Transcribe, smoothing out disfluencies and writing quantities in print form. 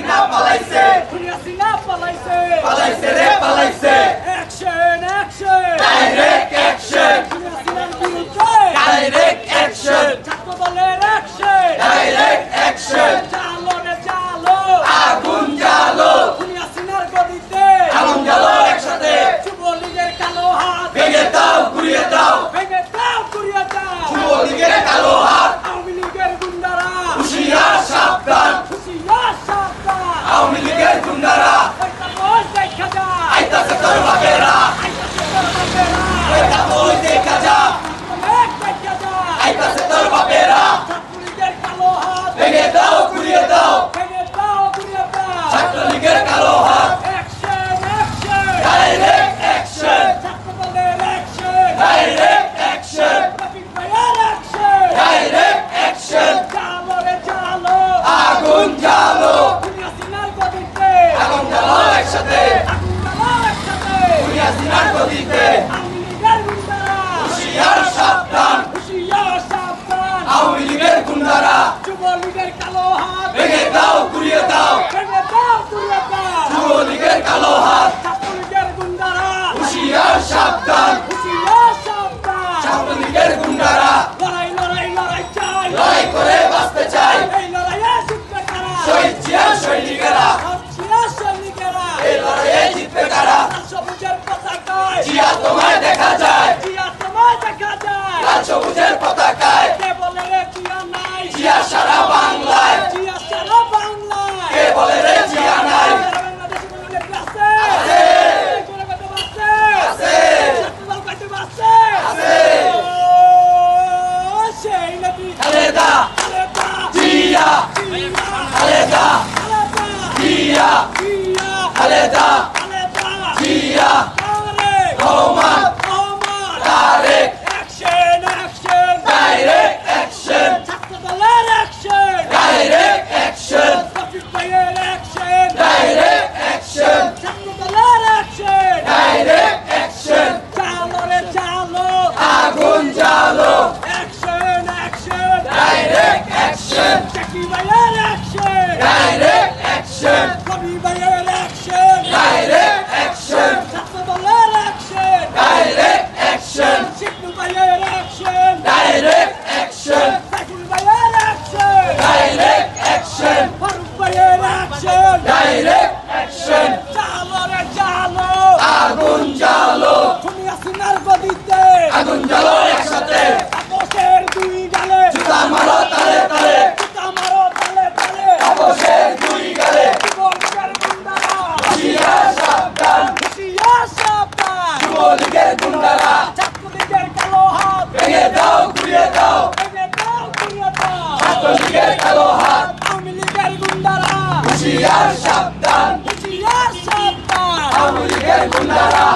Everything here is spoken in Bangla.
হাসিনা পালাইছে হাসিনা পালাইছে পালাইছে রে পালাইছে অ্যাকশন অ্যাকশন ডাইরেক্ট অ্যাকশন হাসিনার বিরুদ্ধে ডাইরেক্ট অ্যাকশন ছাত্র দলের অ্যাকশন ডাইরেক্ট অ্যাকশন চালো রে চালো আগুন জ্বালো হাসিনার গদিতে আগুন জ্বালো একসাথে যুবলীগের কালো হাত ভেঙে দাও ঘুরিয়ে দাও ভেঙে দাও ঘুরিয়ে দাও যুবলীগের কালো হাত আওয়ামী লীগের গুন্ডারা হুঁশিয়ার সাবধান হুঁশিয়ার সাবধান আওয়ামী লীগের গুন্ডারা ওইটা বই দেখা যা আইতাছে তোর বাপেরা আইতাছে তোর বাপেরা ওইটা বই দেখা যা অনেক দেখা যা আইতাছে তোর বাপেরা ছাত্রলীগের কালো হাত ভেঙে দাও ঘুরিয়ে দাও ভেঙে দাও ঘুরিয়ে দাও ছাত্রলীগের কালো হাত অ্যাকশন অ্যাকশন ডাইরেক্ট অ্যাকশন ছাত্র দলের অ্যাকশন ডাইরেক্ট অ্যাকশন রফিক ভাইয়ের অ্যাকশন ডাইরেক্ট অ্যাকশন চালো রে চালো আগুন জ্বালো হাসিনার গদিতে আগুন জ্বালো একসাথে আগুন জ্বালাও একসাথে হাসিনার গদিতে আওয়ামী লীগের গুন্ডারা হুঁশিয়ার সাবধান হুঁশিয়ার সাবধান আওয়ামী লীগের গুন্ডারা যুবলীগের কালো হাত ভেঙে দাও ঘুরিয়ে দাও ভেঙে দাও ঘুরিয়ে দাও যুবলীগের কালো হাত ছাত্রলীগের গুন্ডারা হুঁশিয়ার সাবধান হুঁশিয়ার সাবধান ছাত্রলীগের গুন্ডারা লড়াই লড়াই লড়াই চাই লড়াই করে বাঁচতে চাই এই লড়াইয়ে জিতবে কারা শহীদ জিয়ার সৈনিকেরা জিয়ার সৈনিকেরা এই লড়াইয়ে জিতবে কারা লাল সবুজের পতাকায় জিয়া তোমায় দেখা যায় জিয়া তোমায় দেখা যায় লাল সবুজের পতাকায় কে বলে রে জিয়া নাই জিয়া সারা বাংলায় জিয়া সারা বাংলায় কে বলে রে জিয়া নাই বাংলাদেশে কোনো নেত্রী আছে আছে। কোনো নেতা আছে আছে। ছাত্রদল কাটে আছে আছে। ও, সেই নেত্রী Khaleda Khaleda Zia Khaleda Zia Khaleda Zia Rahman Tarique direct action direct action direct action direct action আগুন জ্বালো direct action direct action direct action direct action direct action direct action direct action আগুন জ্বালো আগুন জ্বালো একসাথে জুতা মারো তালে তালে অবশের দুই গালে হুঁশিয়ার সাবধান যুবলীগের গুন্ডারা ভেঙে দাও ঘুরিয়ে দাও ছাত্রলীগের কালো হাত হুঁশিয়ার সাবধান আওয়ামী লীগের গুন্ডারা